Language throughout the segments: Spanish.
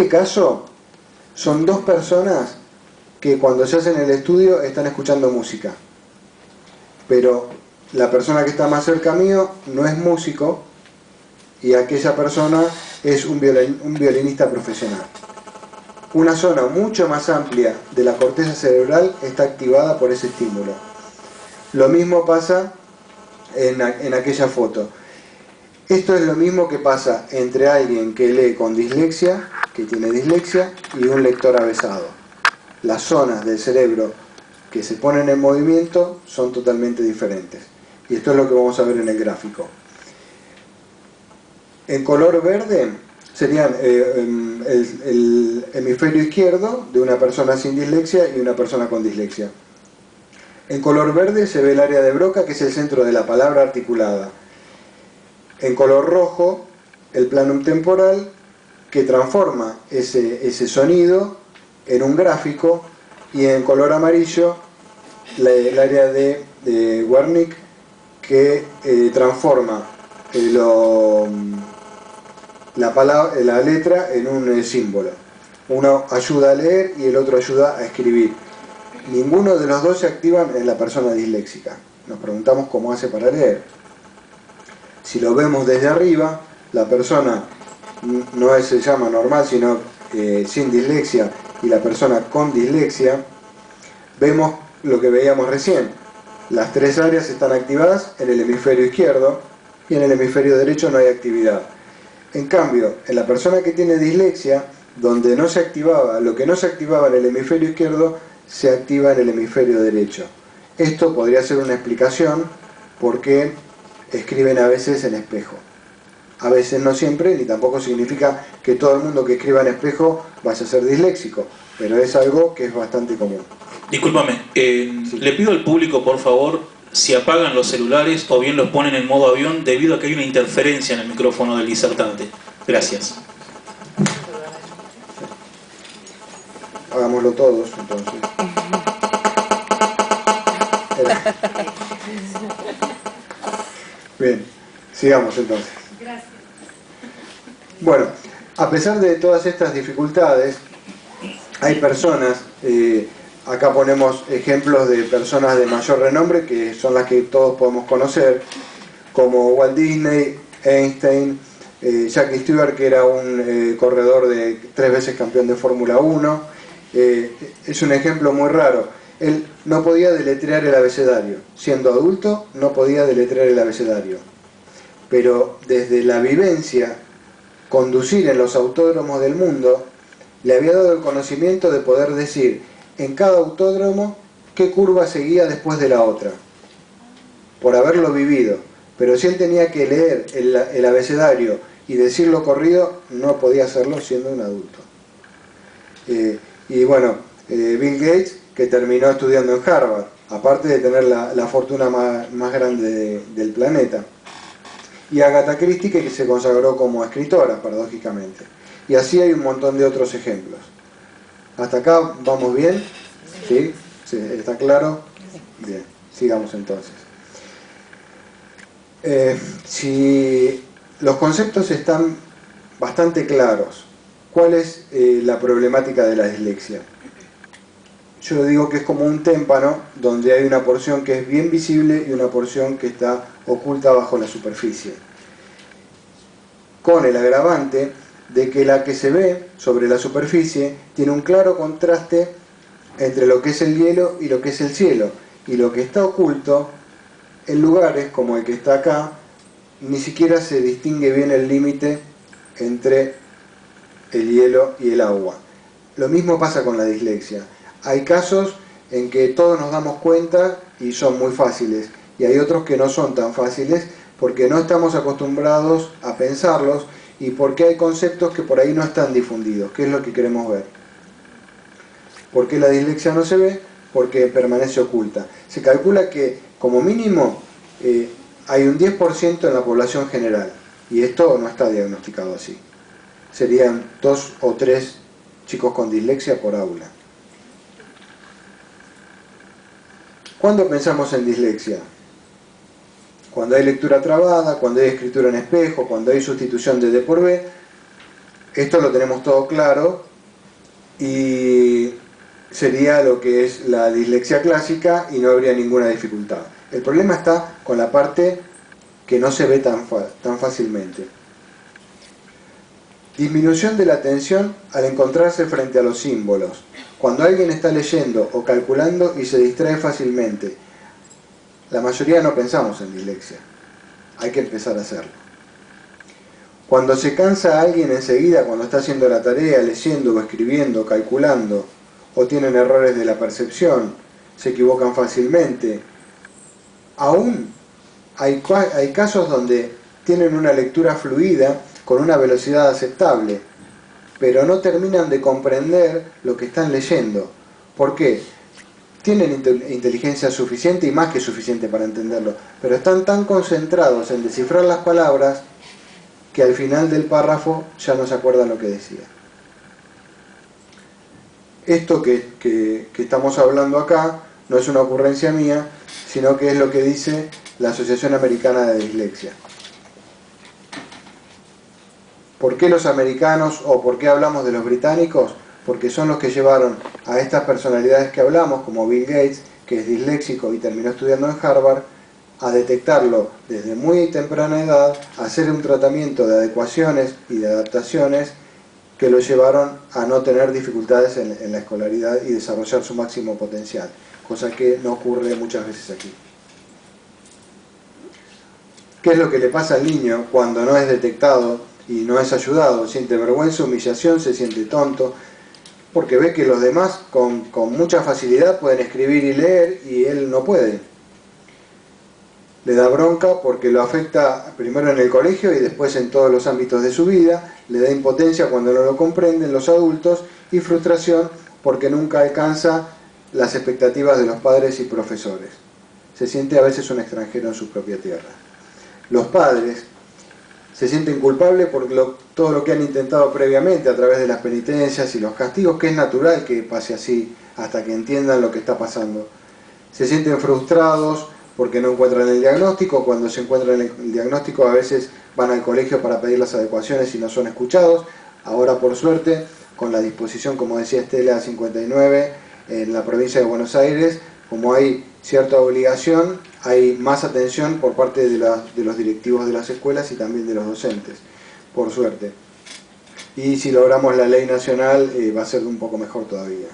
este caso son dos personas que cuando se hacen el estudio están escuchando música, pero la persona que está más cerca mío no es músico y aquella persona es un violinista profesional. Una zona mucho más amplia de la corteza cerebral está activada por ese estímulo. Lo mismo pasa en aquella foto. Esto es lo mismo que pasa entre alguien que lee con dislexia, que tiene dislexia, y un lector avesado. Las zonas del cerebro que se ponen en movimiento son totalmente diferentes. Y esto es lo que vamos a ver en el gráfico. En color verde serían el hemisferio izquierdo de una persona sin dislexia y una persona con dislexia. En color verde se ve el área de Broca, que es el centro de la palabra articulada. En color rojo, el planum temporal, que transforma ese sonido en un gráfico, y en color amarillo, el área de Wernicke, que transforma la letra en un símbolo. Uno ayuda a leer y el otro ayuda a escribir. Ninguno de los dos se activan en la persona disléxica. Nos preguntamos cómo hace para leer. Si lo vemos desde arriba, la persona no se llama normal, sino sin dislexia, y la persona con dislexia, vemos lo que veíamos recién. Las tres áreas están activadas en el hemisferio izquierdo y en el hemisferio derecho no hay actividad. En cambio, en la persona que tiene dislexia, donde no se activaba, lo que no se activaba en el hemisferio izquierdo, se activa en el hemisferio derecho. Esto podría ser una explicación por qué escriben a veces en espejo. A veces, no siempre, ni tampoco significa que todo el mundo que escriba en espejo vaya a ser disléxico, pero es algo que es bastante común. Discúlpame, Sí. le pido al público, por favor, si apagan los celulares o bien los ponen en modo avión, debido a que hay una interferencia en el micrófono del disertante. Gracias. Hagámoslo todos, entonces. Bien, sigamos entonces. Gracias. Bueno, a pesar de todas estas dificultades, hay personas, acá ponemos ejemplos de personas de mayor renombre, que son las que todos podemos conocer, como Walt Disney, Einstein, Jackie Stewart, que era un corredor de 3 veces campeón de Fórmula 1. Es un ejemplo muy raro. Él no podía deletrear el abecedario. Siendo adulto, no podía deletrear el abecedario. Pero desde la vivencia, conducir en los autódromos del mundo, le había dado el conocimiento de poder decir en cada autódromo qué curva seguía después de la otra, por haberlo vivido. Pero si él tenía que leer el abecedario y decirlo corrido, no podía hacerlo siendo un adulto. Y bueno, Bill Gates, que terminó estudiando en Harvard, aparte de tener la fortuna más grande del planeta. Y Agatha Christie, que se consagró como escritora, paradójicamente. Y así hay un montón de otros ejemplos. ¿Hasta acá vamos bien? ¿Sí? ¿Sí? ¿Está claro? Bien, sigamos entonces. Si los conceptos están bastante claros, ¿cuál es la problemática de la dislexia? Yo digo que es como un témpano donde hay una porción que es bien visible y una porción que está oculta bajo la superficie, con el agravante de que la que se ve sobre la superficie tiene un claro contraste entre lo que es el hielo y lo que es el cielo, y lo que está oculto en lugares como el que está acá ni siquiera se distingue bien el límite entre el hielo y el agua. Lo mismo pasa con la dislexia. Hay casos en que todos nos damos cuenta y son muy fáciles, y hay otros que no son tan fáciles porque no estamos acostumbrados a pensarlos y porque hay conceptos que por ahí no están difundidos, que es lo que queremos ver. ¿Por qué la dislexia no se ve? Porque permanece oculta. Se calcula que como mínimo hay un 10% en la población general, y esto no está diagnosticado así. Serían 2 o 3 chicos con dislexia por aula. ¿Cuándo pensamos en dislexia? Cuando hay lectura trabada, cuando hay escritura en espejo, cuando hay sustitución de D por B. Esto lo tenemos todo claro y sería lo que es la dislexia clásica y no habría ninguna dificultad. El problema está con la parte que no se ve tan fácilmente. Disminución de la atención al encontrarse frente a los símbolos. Cuando alguien está leyendo o calculando y se distrae fácilmente, la mayoría no pensamos en dislexia. Hay que empezar a hacerlo. Cuando se cansa a alguien enseguida, cuando está haciendo la tarea, leyendo o escribiendo, calculando, o tienen errores de la percepción, se equivocan fácilmente. Aún hay casos donde tienen una lectura fluida con una velocidad aceptable, pero no terminan de comprender lo que están leyendo. ¿Por qué? Tienen inteligencia suficiente y más que suficiente para entenderlo, pero están tan concentrados en descifrar las palabras que al final del párrafo ya no se acuerdan lo que decía. Esto que estamos hablando acá no es una ocurrencia mía, sino que es lo que dice la Asociación Americana de Dislexia. ¿Por qué los americanos o por qué hablamos de los británicos? Porque son los que llevaron a estas personalidades que hablamos, como Bill Gates, que es disléxico y terminó estudiando en Harvard, a detectarlo desde muy temprana edad, a hacer un tratamiento de adecuaciones y de adaptaciones que lo llevaron a no tener dificultades en la escolaridad y desarrollar su máximo potencial, cosa que no ocurre muchas veces aquí. ¿Qué es lo que le pasa al niño cuando no es detectado y no es ayudado? Siente vergüenza, humillación, se siente tonto, porque ve que los demás con mucha facilidad pueden escribir y leer y él no puede. Le da bronca porque lo afecta primero en el colegio y después en todos los ámbitos de su vida, le da impotencia cuando no lo comprenden los adultos y frustración porque nunca alcanza las expectativas de los padres y profesores. Se siente a veces un extranjero en su propia tierra. Los padres se sienten culpables por todo lo que han intentado previamente a través de las penitencias y los castigos, que es natural que pase así hasta que entiendan lo que está pasando. Se sienten frustrados porque no encuentran el diagnóstico. Cuando se encuentran el diagnóstico a veces van al colegio para pedir las adecuaciones y no son escuchados. Ahora, por suerte, con la disposición, como decía Estela, 59 en la provincia de Buenos Aires, como hay cierta obligación, hay más atención por parte de los directivos de las escuelas y también de los docentes, por suerte. Y si logramos la ley nacional va a ser un poco mejor todavía.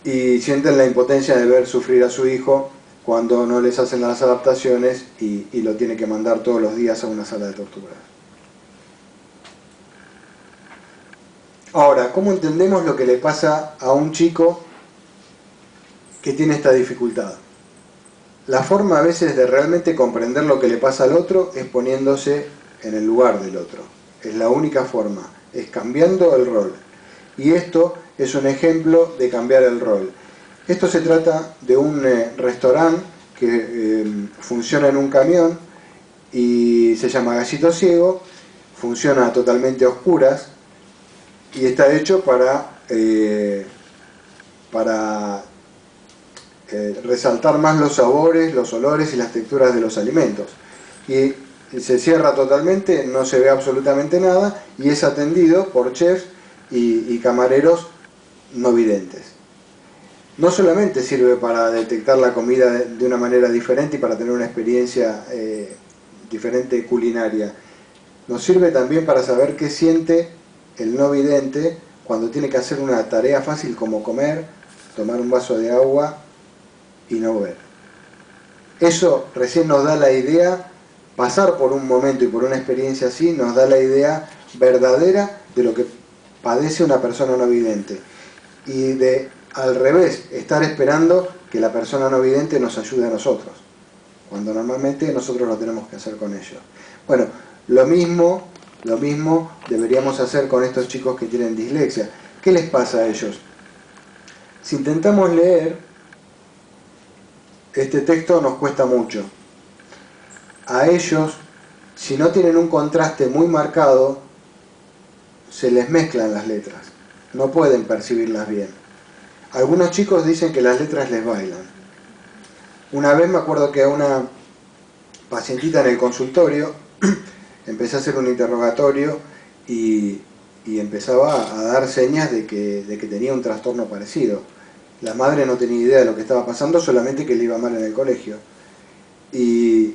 Y sienten la impotencia de ver sufrir a su hijo cuando no les hacen las adaptaciones y lo tiene que mandar todos los días a una sala de tortura. Ahora, ¿cómo entendemos lo que le pasa a un chico que tiene esta dificultad? La forma a veces de realmente comprender lo que le pasa al otro es poniéndose en el lugar del otro. Es la única forma, es cambiando el rol. Y esto es un ejemplo de cambiar el rol. Esto se trata de un restaurante que funciona en un camión y se llama Gallito Ciego, funciona totalmente a oscuras y está hecho para resaltar más los sabores, los olores y las texturas de los alimentos. Y se cierra totalmente, no se ve absolutamente nada y es atendido por chefs y camareros no videntes. No solamente sirve para detectar la comida de una manera diferente y para tener una experiencia diferente culinaria, nos sirve también para saber qué siente el no vidente cuando tiene que hacer una tarea fácil como comer, tomar un vaso de agua y no ver. Eso recién nos da la idea, pasar por un momento y por una experiencia así, nos da la idea verdadera de lo que padece una persona no vidente. Y de, al revés, estar esperando que la persona no vidente nos ayude a nosotros, cuando normalmente nosotros lo tenemos que hacer con ellos. Bueno, lo mismo deberíamos hacer con estos chicos que tienen dislexia. ¿Qué les pasa a ellos? Si intentamos leer este texto nos cuesta mucho. A ellos, si no tienen un contraste muy marcado, se les mezclan las letras, no pueden percibirlas bien. Algunos chicos dicen que las letras les bailan. Una vez me acuerdo que a una pacientita en el consultorio empecé a hacer un interrogatorio y empezaba a dar señas de que tenía un trastorno parecido. La madre no tenía idea de lo que estaba pasando, solamente que le iba mal en el colegio. Y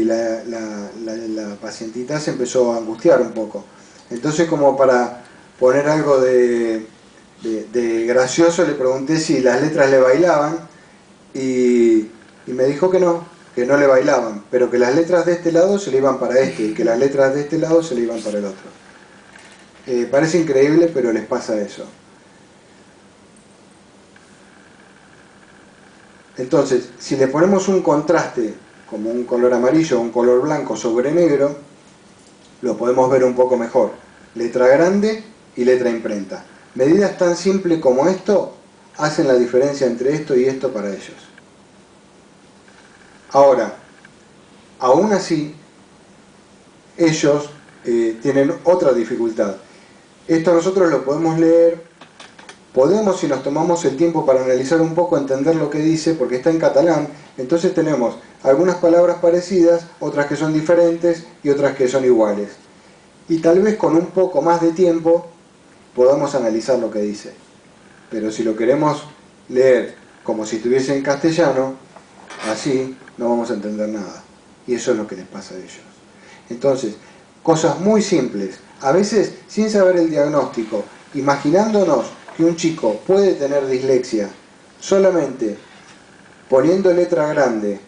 la pacientita se empezó a angustiar un poco. Entonces, como para poner algo de gracioso, le pregunté si las letras le bailaban y me dijo que no le bailaban, pero que las letras de este lado se le iban para este y que las letras de este lado se le iban para el otro. Parece increíble, pero les pasa eso. Entonces, si le ponemos un contraste, como un color amarillo o un color blanco sobre negro, lo podemos ver un poco mejor. Letra grande y letra imprenta. Medidas tan simples como esto hacen la diferencia entre esto y esto para ellos. Ahora, aún así, ellos tienen otra dificultad. Esto nosotros lo podemos leer, podemos, si nos tomamos el tiempo para analizar un poco, entender lo que dice, porque está en catalán. Entonces tenemos algunas palabras parecidas, otras que son diferentes y otras que son iguales. Y tal vez con un poco más de tiempo podamos analizar lo que dice. Pero si lo queremos leer como si estuviese en castellano, así no vamos a entender nada. Y eso es lo que les pasa a ellos. Entonces, cosas muy simples, a veces sin saber el diagnóstico, imaginándonos que un chico puede tener dislexia solamente poniendo letra grande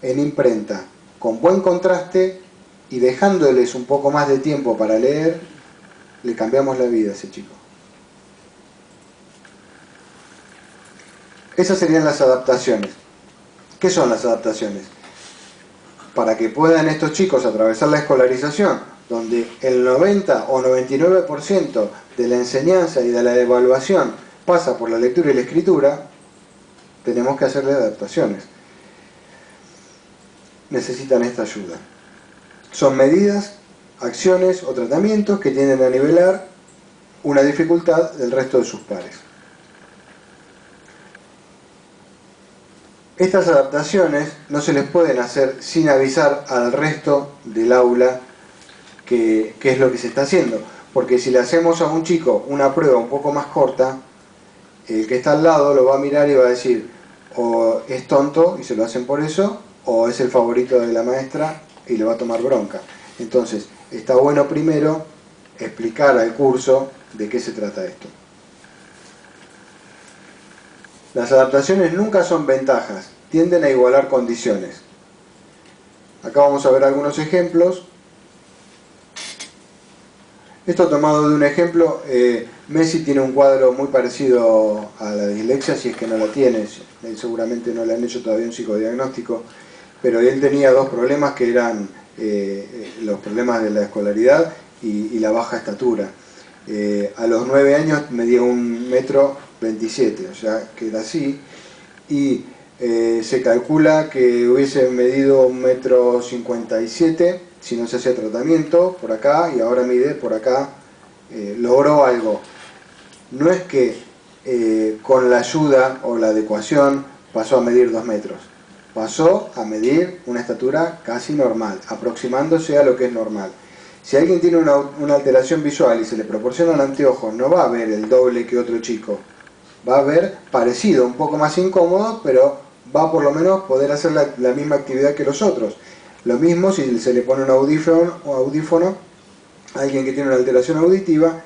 en imprenta con buen contraste y dejándoles un poco más de tiempo para leer, le cambiamos la vida a ese chico. Esas serían las adaptaciones. ¿Qué son las adaptaciones? Para que puedan estos chicos atravesar la escolarización, donde el 90 o 99% de la enseñanza y de la evaluación pasa por la lectura y la escritura, tenemos que hacerle adaptaciones. Necesitan esta ayuda. Son medidas, acciones o tratamientos que tienden a nivelar una dificultad del resto de sus pares. Estas adaptaciones no se les pueden hacer sin avisar al resto del aula qué es lo que se está haciendo. Porque si le hacemos a un chico una prueba un poco más corta, el que está al lado lo va a mirar y va a decir, o es tonto y se lo hacen por eso, o es el favorito de la maestra y le va a tomar bronca. Entonces, está bueno primero explicar al curso de qué se trata esto. Las adaptaciones nunca son ventajas, tienden a igualar condiciones. Acá vamos a ver algunos ejemplos. Esto tomado de un ejemplo, Messi tiene un cuadro muy parecido a la dislexia, si es que no la tiene, seguramente no le han hecho todavía un psicodiagnóstico, pero él tenía dos problemas que eran los problemas de la escolaridad y la baja estatura. A los 9 años medía 1,27 m, o sea que era así, y se calcula que hubiese medido 1,57 m si no se hacía tratamiento por acá, y ahora mide por acá. Logró algo. No es que con la ayuda o la adecuación pasó a medir 2 metros, pasó a medir una estatura casi normal, aproximándose a lo que es normal. Si alguien tiene una alteración visual y se le proporcionan anteojos, no va a ver el doble que otro chico, va a ver parecido, un poco más incómodo, pero va a por lo menos poder hacer la misma actividad que los otros. Lo mismo si se le pone un audífono a alguien que tiene una alteración auditiva,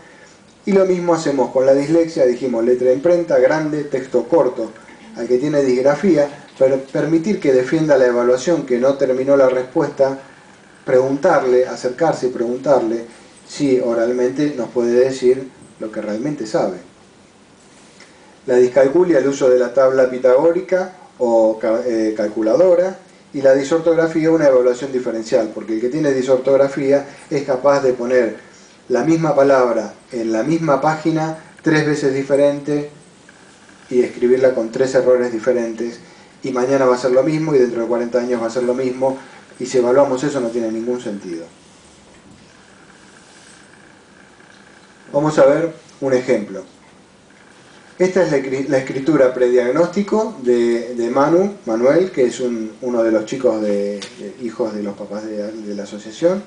y lo mismo hacemos con la dislexia. Dijimos letra de imprenta, grande, texto corto. Al que tiene disgrafía, permitir que defienda la evaluación, que no terminó la respuesta, preguntarle, acercarse y preguntarle si oralmente nos puede decir lo que realmente sabe. La discalculia, el uso de la tabla pitagórica o calculadora, y la disortografía, una evaluación diferencial, porque el que tiene disortografía es capaz de poner la misma palabra en la misma página 3 veces diferente y escribirla con 3 errores diferentes, y mañana va a ser lo mismo y dentro de 40 años va a ser lo mismo, y si evaluamos eso no tiene ningún sentido. Vamos a ver un ejemplo. Esta es la escritura prediagnóstico de Manuel, que es uno de los chicos hijos de los papás de la asociación.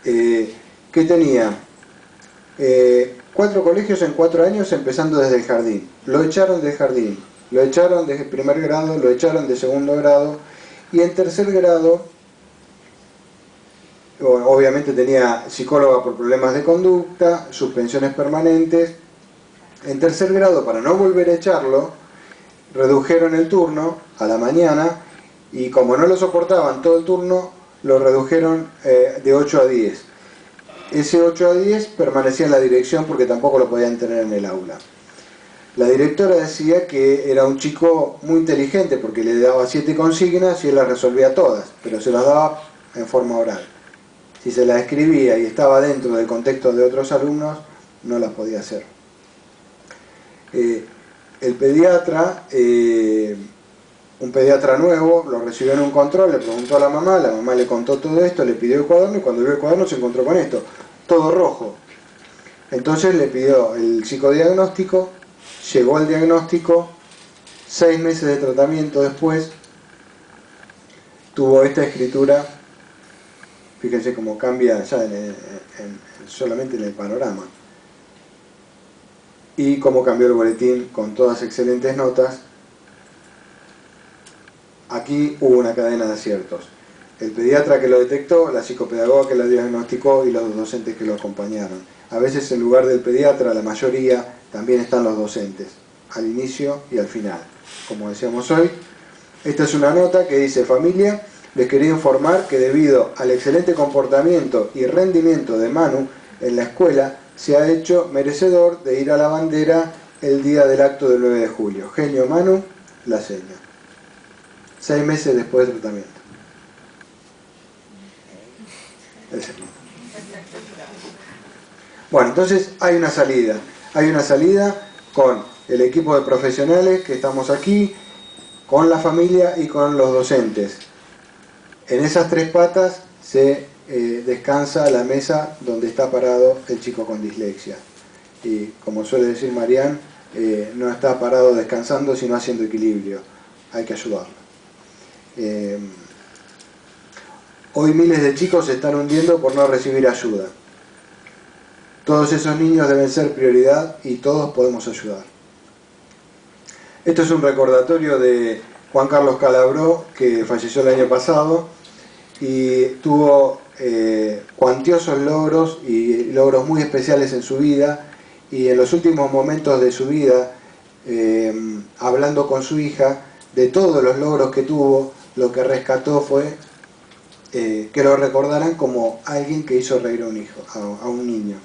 que tenía 4 colegios en 4 años, empezando desde el jardín. Lo echaron del jardín, lo echaron de primer grado, lo echaron de segundo grado, y en tercer grado, obviamente tenía psicóloga por problemas de conducta, suspensiones permanentes. En tercer grado, para no volver a echarlo, redujeron el turno a la mañana, y como no lo soportaban todo el turno, lo redujeron de 8 a 10. Ese 8 a 10 permanecía en la dirección porque tampoco lo podían tener en el aula. La directora decía que era un chico muy inteligente porque le daba 7 consignas y él las resolvía todas, pero se las daba en forma oral. Si se las escribía y estaba dentro del contexto de otros alumnos, no las podía hacer. El pediatra, un pediatra nuevo, lo recibió en un control, le preguntó a la mamá le contó todo esto, le pidió el cuaderno, y cuando vio el cuaderno se encontró con esto, todo rojo. Entonces le pidió el psicodiagnóstico, llegó el diagnóstico, 6 meses de tratamiento después, tuvo esta escritura. Fíjense cómo cambia ya solamente en el panorama. Y cómo cambió el boletín con todas excelentes notas. Aquí hubo una cadena de aciertos. El pediatra que lo detectó, la psicopedagoga que lo diagnosticó y los docentes que lo acompañaron. A veces en lugar del pediatra, la mayoría, también están los docentes, al inicio y al final. Como decíamos hoy, esta es una nota que dice: familia, les quería informar que debido al excelente comportamiento y rendimiento de Manu en la escuela, se ha hecho merecedor de ir a la bandera el día del acto del 9 de julio. Genio Manu, la seña. 6 meses después del tratamiento. Bueno, entonces hay una salida. Hay una salida con el equipo de profesionales que estamos aquí, con la familia y con los docentes. En esas 3 patas se descansa la mesa donde está parado el chico con dislexia. Y como suele decir Marián, no está parado descansando, sino haciendo equilibrio. Hay que ayudarlo. Hoy miles de chicos se están hundiendo por no recibir ayuda. Todos esos niños deben ser prioridad y todos podemos ayudar. Esto es un recordatorio de Juan Carlos Calabró, que falleció el año pasado y tuvo cuantiosos logros y logros muy especiales en su vida, y en los últimos momentos de su vida, hablando con su hija de todos los logros que tuvo, lo que rescató fue que lo recordaran como alguien que hizo reír a un hijo, a un niño.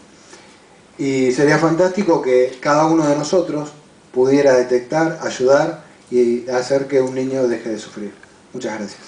Y sería fantástico que cada uno de nosotros pudiera detectar, ayudar y hacer que un niño deje de sufrir. Muchas gracias.